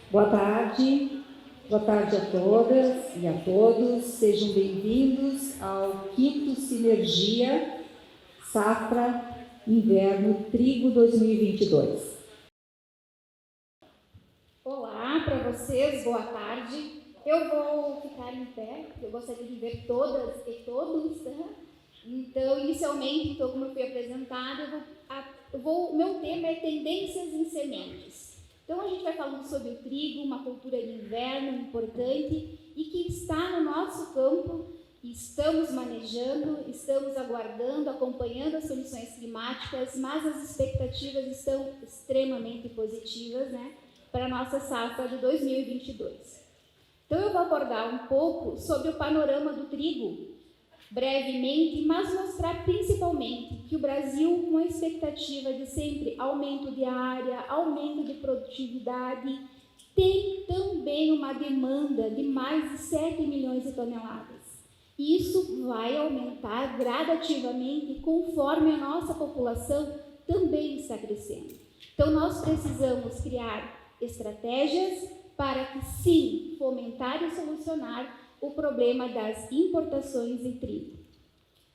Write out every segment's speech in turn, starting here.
Boa tarde a todas e a todos. Sejam bem-vindos ao quinto Sinergia Safra Inverno Trigo 2022. Olá para vocês, boa tarde. Eu vou ficar em pé, eu gostaria de ver todas e todos, tá? Então, inicialmente, como eu fui apresentada, meu tema é tendências em sementes. Então, a gente vai falando sobre o trigo, uma cultura de inverno importante e que está no nosso campo, estamos manejando, estamos aguardando, acompanhando as condições climáticas, mas as expectativas estão extremamente positivas, né, para a nossa safra de 2022. Então, eu vou abordar um pouco sobre o panorama do trigo, brevemente, mas mostrar principalmente que o Brasil, com a expectativa de sempre aumento de área, aumento de produtividade, tem também uma demanda de mais de 7 milhões de toneladas. Isso vai aumentar gradativamente conforme a nossa população também está crescendo. Então, nós precisamos criar estratégias para que, sim, fomentar e solucionar o problema das importações de trigo.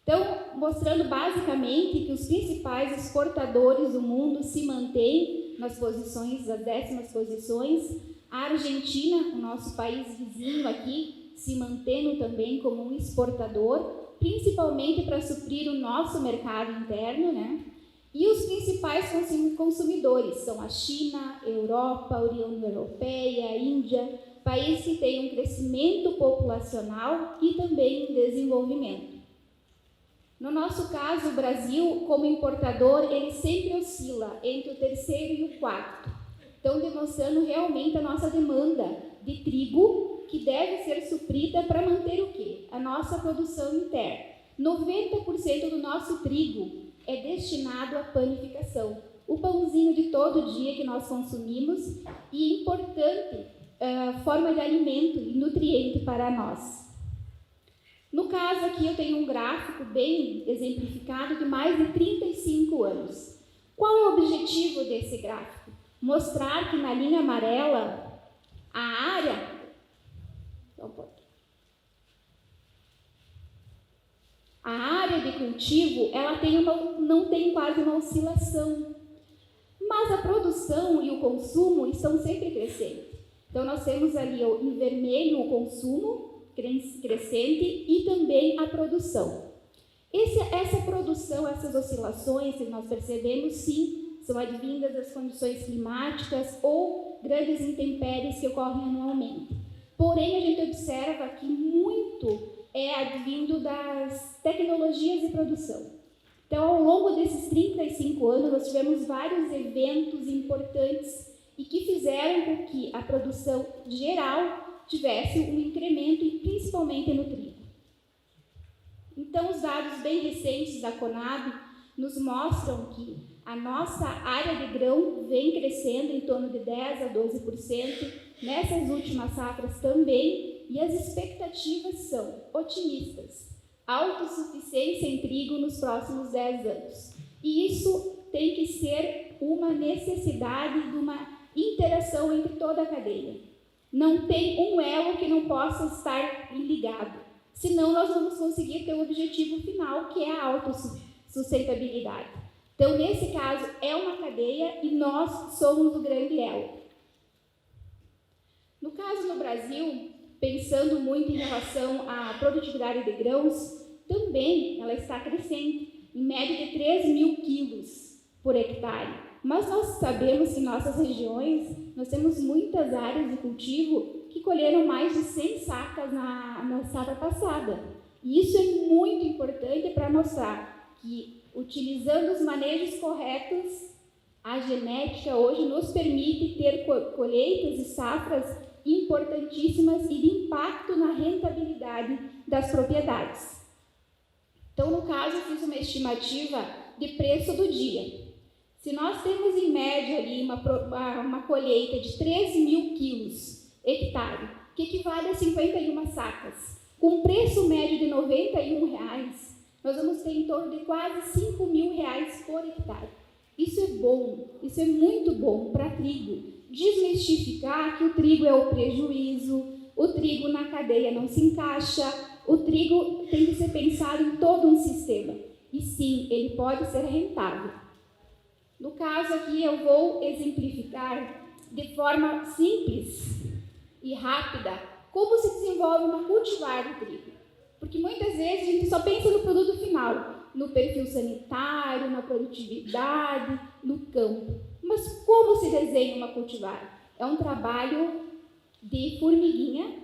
Então, mostrando basicamente que os principais exportadores do mundo se mantêm nas posições, as 10ª posições. A Argentina, o nosso país vizinho aqui, se mantendo também como um exportador, principalmente para suprir o nosso mercado interno, né? E os principais consumidores são a China, Europa, a União Europeia, a Índia, países que têm um crescimento populacional e também um desenvolvimento. No nosso caso, o Brasil, como importador, ele sempre oscila entre o terceiro e o quarto. Então, demonstrando realmente a nossa demanda de trigo, que deve ser suprida para manter o quê? A nossa produção interna. 90% do nosso trigo é destinado à panificação. O pãozinho de todo dia que nós consumimos e importante forma de alimento e nutriente para nós. No caso aqui eu tenho um gráfico bem exemplificado de mais de 35 anos. Qual é o objetivo desse gráfico? Mostrar que na linha amarela a área... A área de cultivo ela não tem quase uma oscilação, mas a produção e o consumo estão sempre crescendo. Então, nós temos ali em vermelho o consumo crescente e também a produção. Essa produção, essas oscilações que nós percebemos, sim, são advindas das condições climáticas ou grandes intempéries que ocorrem anualmente. Porém, a gente observa que muito é advindo das tecnologias de produção. Então, ao longo desses 35 anos, nós tivemos vários eventos importantes e que fizeram com que a produção geral tivesse um incremento, e principalmente no trigo. Então, os dados bem recentes da Conab nos mostram que a nossa área de grão vem crescendo em torno de 10% a 12%, nessas últimas safras também, e as expectativas são otimistas. Autossuficiência em trigo nos próximos 10 anos. E isso tem que ser uma necessidade de uma interação entre toda a cadeia. Não tem um elo que não possa estar ligado. Senão, nós vamos conseguir ter o objetivo final, que é a autossustentabilidade. Então, nesse caso, é uma cadeia e nós somos o grande elo. No caso no Brasil, pensando muito em relação à produtividade de grãos, também ela está crescente, em média de 3 mil quilos por hectare. Mas nós sabemos que em nossas regiões, nós temos muitas áreas de cultivo que colheram mais de 100 sacas na safra passada. E isso é muito importante para mostrar que, utilizando os manejos corretos, a genética hoje nos permite ter colheitas e safras importantíssimas e de impacto na rentabilidade das propriedades. Então, no caso, eu fiz uma estimativa de preço do dia. Se nós temos em média ali uma colheita de 13 mil quilos hectare, que equivale a 51 sacas, com preço médio de R$ 91, nós vamos ter em torno de quase R$ 5.000 por hectare. Isso é bom, isso é muito bom para trigo. desmistificar que o trigo é o prejuízo, o trigo na cadeia não se encaixa, o trigo tem que ser pensado em todo um sistema. E sim, ele pode ser rentável. No caso aqui, eu vou exemplificar de forma simples e rápida como se desenvolve uma cultivar do trigo. Porque muitas vezes a gente só pensa no produto final, no perfil sanitário, na produtividade, no campo. Mas como se desenha uma cultivar? É um trabalho de formiguinha.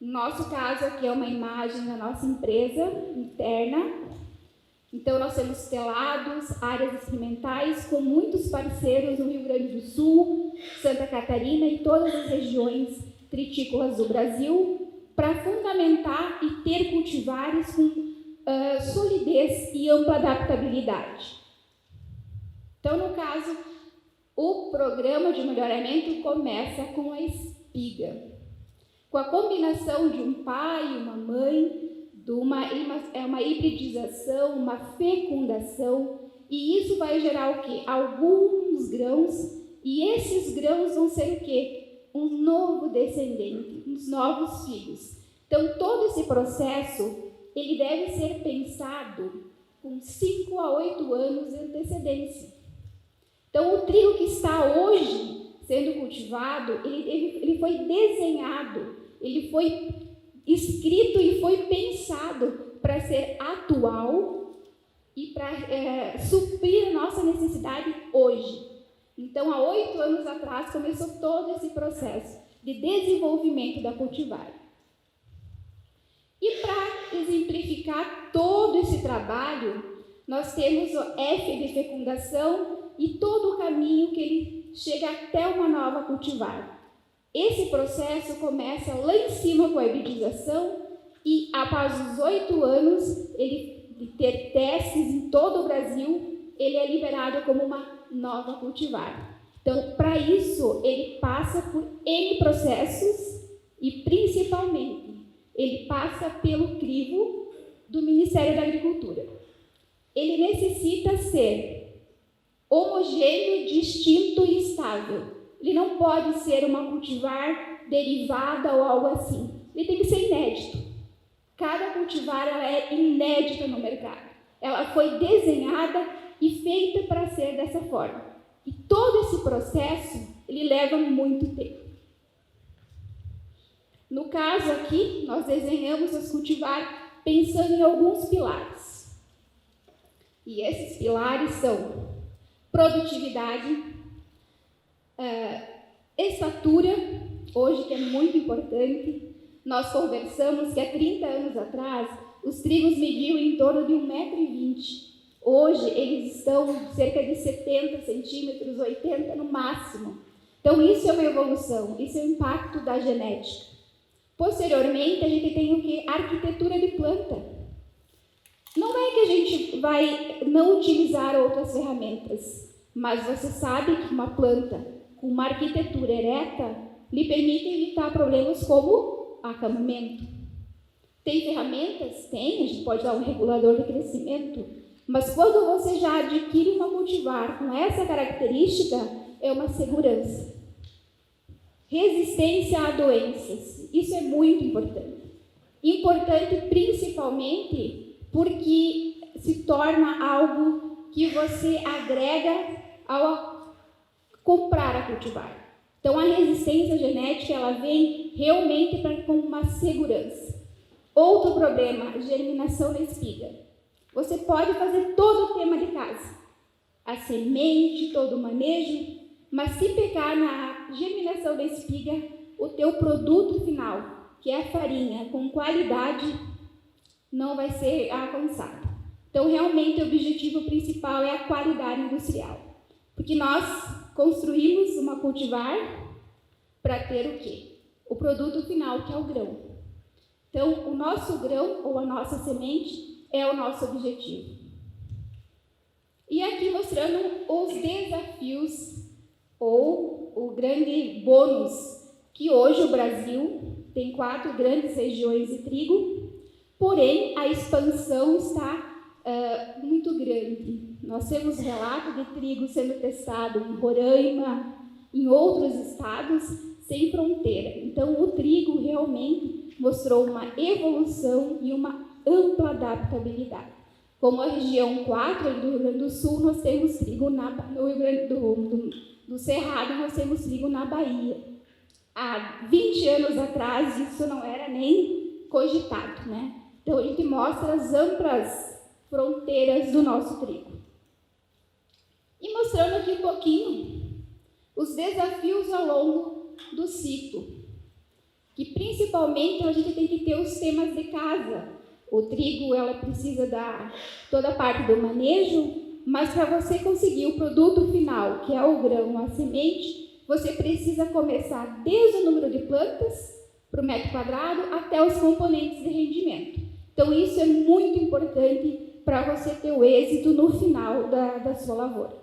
No nosso caso aqui é uma imagem da nossa empresa interna. Então nós temos telados, áreas experimentais com muitos parceiros no Rio Grande do Sul, Santa Catarina e todas as regiões tritícolas do Brasil, para fundamentar e ter cultivares com solidez e ampla adaptabilidade. Então, no caso, o programa de melhoramento começa com a espiga, com a combinação de um pai e uma mãe, uma hibridização, uma fecundação, e isso vai gerar o quê? Alguns grãos, e esses grãos vão ser o quê? Um novo descendente, uns novos filhos. Então, todo esse processo, ele deve ser pensado com 5 a 8 anos de antecedência. Então, o trigo que está hoje sendo cultivado, ele foi desenhado, ele foi escrito e foi pensado para ser atual e para suprir a nossa necessidade hoje. Então, há 8 anos atrás, começou todo esse processo de desenvolvimento da cultivar. E para exemplificar todo esse trabalho, nós temos o F de fecundação e todo o caminho que ele chega até uma nova cultivar. Esse processo começa lá em cima com a hibridização e, após os 8 anos, ele de ter testes em todo o Brasil, ele é liberado como uma nova cultivar. Então, para isso, ele passa por N processos e, principalmente, ele passa pelo crivo do Ministério da Agricultura. Ele necessita ser homogêneo, distinto e estável. Ele não pode ser uma cultivar derivada ou algo assim. Ele tem que ser inédito. Cada cultivar ela é inédita no mercado. Ela foi desenhada e feita para ser dessa forma. E todo esse processo, ele leva muito tempo. No caso aqui, nós desenhamos as cultivar pensando em alguns pilares. E esses pilares são produtividade, estatura, hoje que é muito importante. Nós conversamos que há 30 anos atrás, os trigos mediam em torno de 1,20 m. Hoje, eles estão cerca de 70 centímetros, 80 no máximo. Então, isso é uma evolução, isso é o impacto da genética. Posteriormente, a gente tem o que? Arquitetura de planta. Não é que a gente vai não utilizar outras ferramentas, mas você sabe que uma planta com uma arquitetura ereta lhe permite evitar problemas como acamamento. Tem ferramentas? Tem, a gente pode dar um regulador de crescimento, mas quando você já adquire uma cultivar com essa característica, é uma segurança. Resistência a doenças, isso é muito importante. Importante principalmente porque se torna algo que você agrega ao comprar a cultivar. Então, a resistência genética, ela vem realmente com uma segurança. Outro problema, germinação da espiga. Você pode fazer todo o tema de casa, a semente, todo o manejo, mas se pegar na germinação da espiga, o teu produto final, que é a farinha com qualidade, não vai ser alcançado. Então, realmente, o objetivo principal é a qualidade industrial. Porque nós construímos uma cultivar para ter o quê? O produto final, que é o grão. Então, o nosso grão ou a nossa semente é o nosso objetivo. E aqui mostrando os desafios ou o grande bônus que hoje o Brasil tem 4 grandes regiões de trigo, porém a expansão está muito grande. Nós temos relato de trigo sendo testado em Roraima, em outros estados sem fronteira. Então, o trigo realmente mostrou uma evolução e uma ampla adaptabilidade. Como a região 4 do Rio Grande do Sul, nós temos trigo no Rio Grande do Cerrado, nós temos trigo na Bahia. Há 20 anos atrás, isso não era nem cogitado, né? Então, a gente mostra as amplas fronteiras do nosso trigo. E mostrando aqui um pouquinho os desafios ao longo do ciclo, que principalmente a gente tem que ter os temas de casa. O trigo, ela precisa da toda a parte do manejo, mas para você conseguir o produto final, que é o grão, a semente, você precisa começar desde o número de plantas para o metro quadrado até os componentes de rendimento. Então, isso é muito importante para você ter o êxito no final da sua lavoura.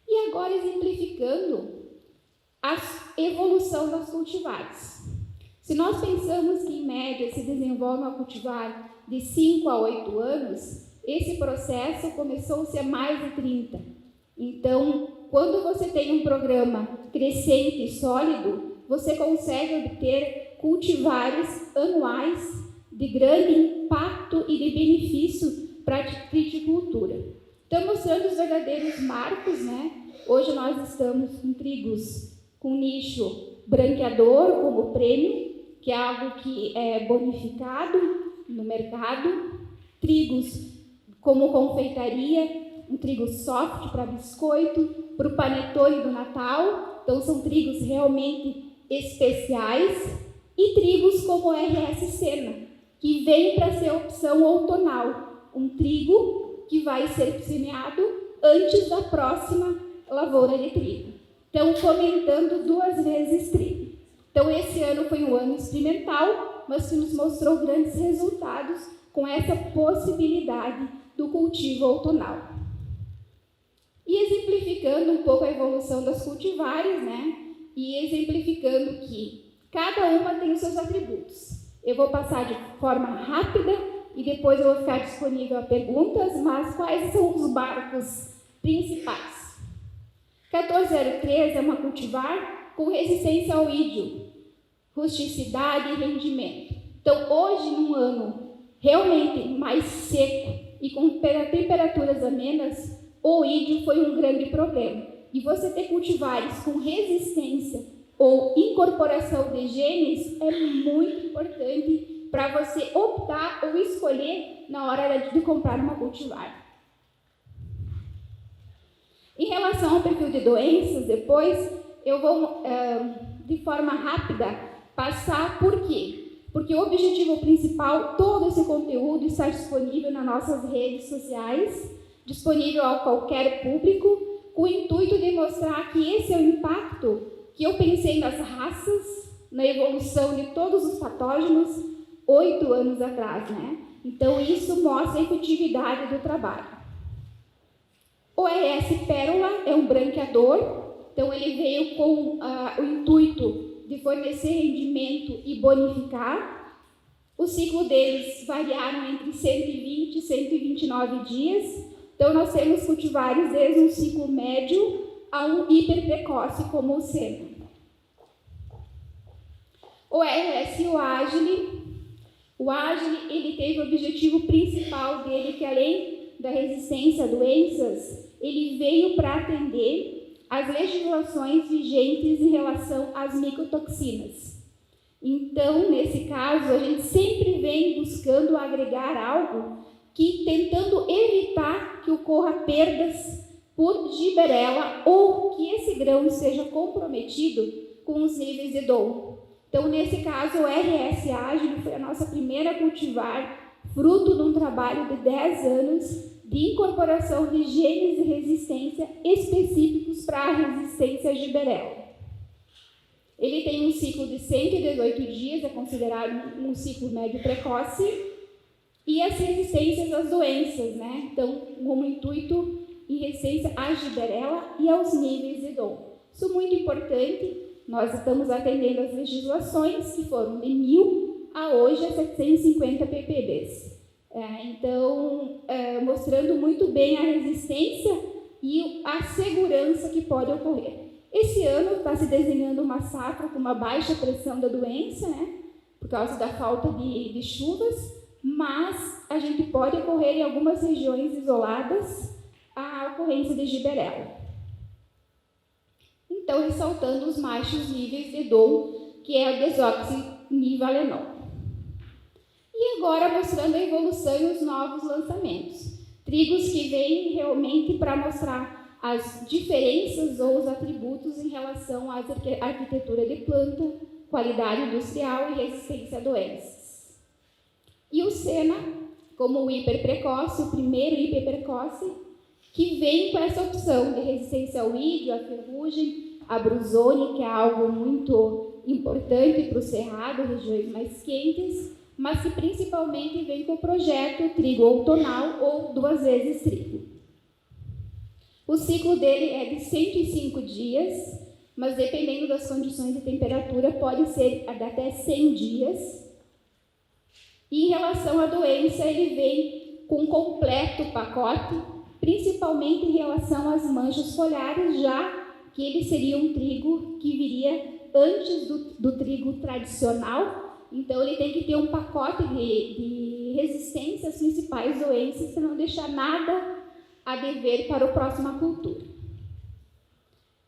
E agora, exemplificando a evolução das cultivares. Se nós pensamos que, em média, se desenvolve uma cultivar de 5 a 8 anos, esse processo começou-se há mais de 30. Então, quando você tem um programa crescente e sólido, você consegue obter cultivares anuais de grande impacto e de benefício para a fruticultura. Então, mostrando os verdadeiros marcos, né? Hoje nós estamos com trigos com nicho branqueador como prêmio, que é algo que é bonificado no mercado, trigos como confeitaria, um trigo soft para biscoito, para o panetone do Natal, então são trigos realmente especiais, e trigos como o RS Sena, que vem para ser a opção outonal, um trigo que vai ser semeado antes da próxima lavoura de trigo. Então, fomentando 2 vezes trigo. Então, esse ano foi um ano experimental, mas que nos mostrou grandes resultados com essa possibilidade do cultivo outonal. E exemplificando um pouco a evolução das cultivares, né? E exemplificando que cada uma tem os seus atributos. Eu vou passar de forma rápida e depois eu vou ficar disponível a perguntas, mas quais são os marcos principais? 1403 é uma cultivar com resistência ao ídio, rusticidade e rendimento. Então, hoje, num ano realmente mais seco e com temperaturas amenas, o ídio foi um grande problema. E você ter cultivares com resistência ou incorporação de genes é muito importante para você optar ou escolher na hora de comprar uma cultivar. Em relação ao perfil de doenças, depois eu vou, de forma rápida, passar por quê? Porque o objetivo principal, todo esse conteúdo está disponível nas nossas redes sociais, disponível a qualquer público, com o intuito de mostrar que esse é o impacto que eu pensei nas raças, na evolução de todos os patógenos 8 anos atrás, né? Então, isso mostra a efetividade do trabalho. O RS Pérola é um branqueador, então ele veio com o intuito de fornecer rendimento e bonificar. O ciclo deles variaram entre 120 e 129 dias, então nós temos cultivares desde um ciclo médio a um hiperprecoce como o Sena. O RS o Agile, ele teve o objetivo principal dele, que além da resistência a doenças, ele veio para atender às legislações vigentes em relação às micotoxinas. Então, nesse caso, a gente sempre vem buscando agregar algo que tentando evitar que ocorra perdas por giberela ou que esse grão seja comprometido com os níveis de DOM. Então, nesse caso, o RS Ágil foi a nossa primeira cultivar, fruto de um trabalho de 10 anos de incorporação de genes de resistência específicos para a resistência à giberela. Ele tem um ciclo de 118 dias, é considerado um ciclo médio precoce, e as resistências às doenças, né? Então, como intuito em resistência à giberela e aos níveis de DOM. Isso é muito importante, nós estamos atendendo as legislações que foram de 1000 a hoje a 750 ppbs. Então, mostrando muito bem a resistência e a segurança que pode ocorrer. Esse ano está se desenhando uma safra com uma baixa pressão da doença, né, por causa da falta de chuvas, mas a gente pode ocorrer em algumas regiões isoladas a ocorrência de giberela. Então, ressaltando os baixos níveis de DOM, que é o desoxinivalenol. E agora mostrando a evolução e os novos lançamentos. Trigos que vêm realmente para mostrar as diferenças ou os atributos em relação à arquitetura de planta, qualidade industrial e resistência a doenças. E o Sena, como o hiperprecoce, o primeiro hiperprecoce, que vem com essa opção de resistência ao ídio, à ferrugem, à brusone, que é algo muito importante para o cerrado, regiões mais quentes, mas que principalmente vem com o projeto trigo outonal ou 2 vezes trigo. O ciclo dele é de 105 dias, mas dependendo das condições de temperatura, pode ser de até 100 dias. E em relação à doença, ele vem com um completo pacote, principalmente em relação às manchas foliares, já que ele seria um trigo que viria antes do trigo tradicional. Então, ele tem que ter um pacote de resistência às principais doenças para não deixar nada a dever para a próxima cultura.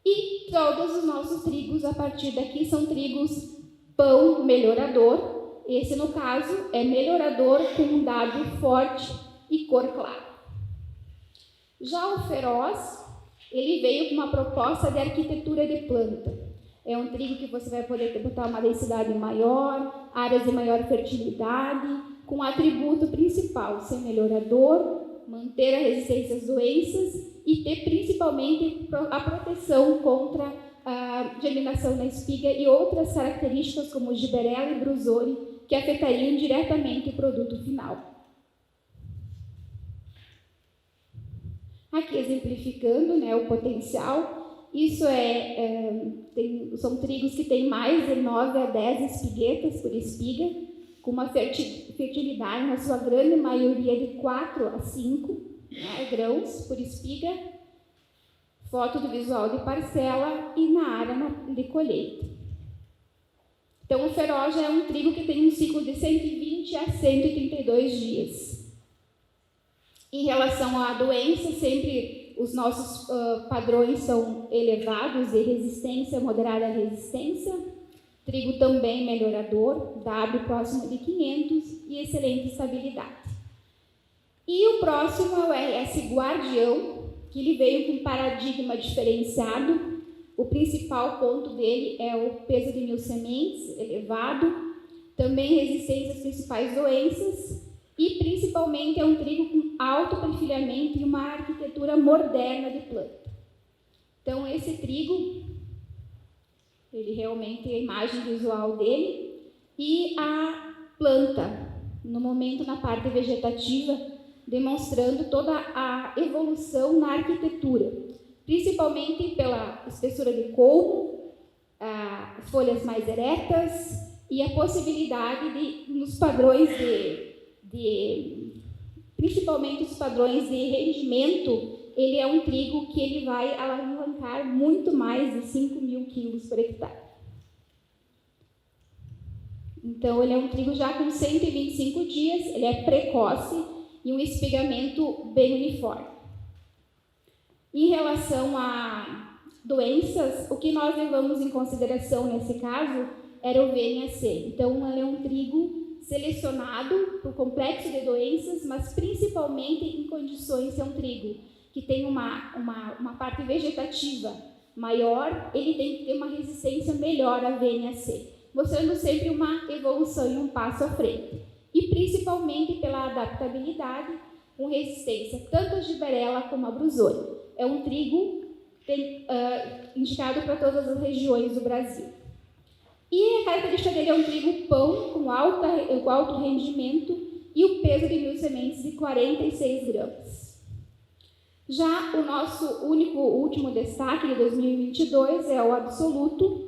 E todos os nossos trigos, a partir daqui, são trigos pão melhorador. Esse, no caso, é melhorador com um dado forte e cor clara. Já o feroz, ele veio com uma proposta de arquitetura de planta. É um trigo que você vai poder botar uma densidade maior, áreas de maior fertilidade, com o atributo principal, ser melhorador, manter a resistência às doenças e ter principalmente a proteção contra a germinação na espiga e outras características como giberela e brusone que afetariam diretamente o produto final. Aqui exemplificando, né, o potencial, isso são trigos que têm mais de 9 a 10 espiguetas por espiga, com uma fertilidade, na sua grande maioria, de 4 a 5 grãos por espiga, foto do visual de parcela e na área de colheita. Então, o feroz é um trigo que tem um ciclo de 120 a 132 dias. Em relação à doença, sempre os nossos padrões são elevados de resistência, moderada resistência. Trigo também melhorador, W próximo de 500 e excelente estabilidade. E o próximo é o RS Guardião, que ele veio com um paradigma diferenciado. O principal ponto dele é o peso de 1000 sementes, elevado, também resistência às principais doenças e principalmente é um trigo com alto perfilhamento e uma arquitetura moderna de planta. Então, esse trigo, ele realmente é a imagem visual dele e a planta, no momento na parte vegetativa, demonstrando toda a evolução na arquitetura, principalmente pela espessura de colmo, as folhas mais eretas e a possibilidade de, nos padrões principalmente os padrões de rendimento, ele é um trigo que ele vai alavancar muito mais de 5.000 quilos por hectare. Então, ele é um trigo já com 125 dias, ele é precoce e um espigamento bem uniforme. Em relação a doenças, o que nós levamos em consideração nesse caso era o VNAC. Então, ele é um trigo selecionado por complexo de doenças, mas principalmente em condições de ser um trigo que tem uma parte vegetativa maior, ele tem que ter uma resistência melhor à VNAC, mostrando sempre uma evolução e um passo à frente. E principalmente pela adaptabilidade com resistência tanto à giberela como à brusone. É um trigo indicado para todas as regiões do Brasil. E a característica dele é um trigo pão com alto rendimento e o peso de 1000 sementes de 46 gramas. Já o nosso último destaque de 2022 é o absoluto,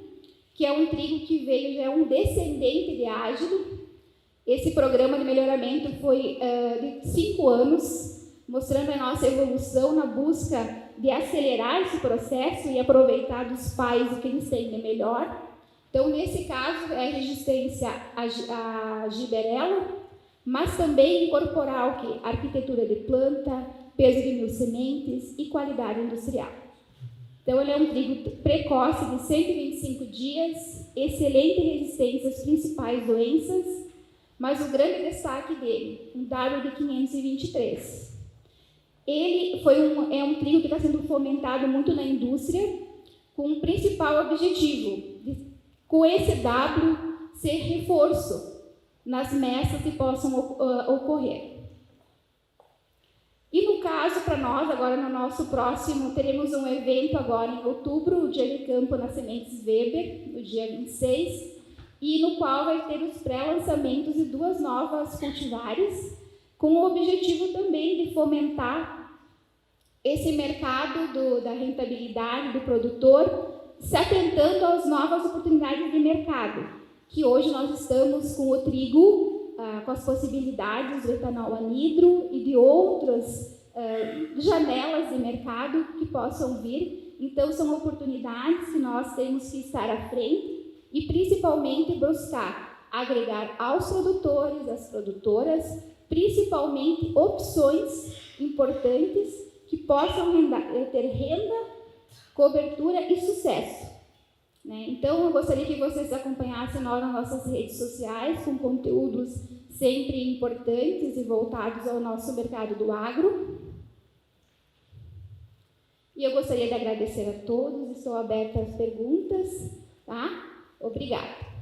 que é um trigo que veio, já é um descendente de ágido. Esse programa de melhoramento foi de 5 anos, mostrando a nossa evolução na busca de acelerar esse processo e aproveitar dos pais o que eles têm de melhor. Então, nesse caso, é a resistência à giberela, mas também incorporar o quê? Arquitetura de planta, peso de 1000 sementes e qualidade industrial. Então, ele é um trigo precoce de 125 dias, excelente resistência às principais doenças, mas o grande destaque dele, um dado de 523. Ele é um trigo que está sendo fomentado muito na indústria, com o principal objetivo de, com esse W, ser reforço nas mesas que possam ocorrer. E no caso, para nós, agora no nosso próximo, teremos um evento agora em outubro, o dia de campo na Sementes Weber, no dia 26, e no qual vai ter os pré-lançamentos de 2 novas cultivares, com o objetivo também de fomentar esse mercado da rentabilidade do produtor, se atentando às novas oportunidades de mercado, que hoje nós estamos com o trigo, com as possibilidades do etanol anidro e de outras janelas de mercado que possam vir. Então, são oportunidades que nós temos que estar à frente e, principalmente, buscar agregar aos produtores, às produtoras, principalmente opções importantes que possam ter renda, cobertura e sucesso. Né? Então, eu gostaria que vocês acompanhassem nós nas nossas redes sociais, com conteúdos sempre importantes e voltados ao nosso mercado do agro. E eu gostaria de agradecer a todos, estou aberta às perguntas. Tá? Obrigada.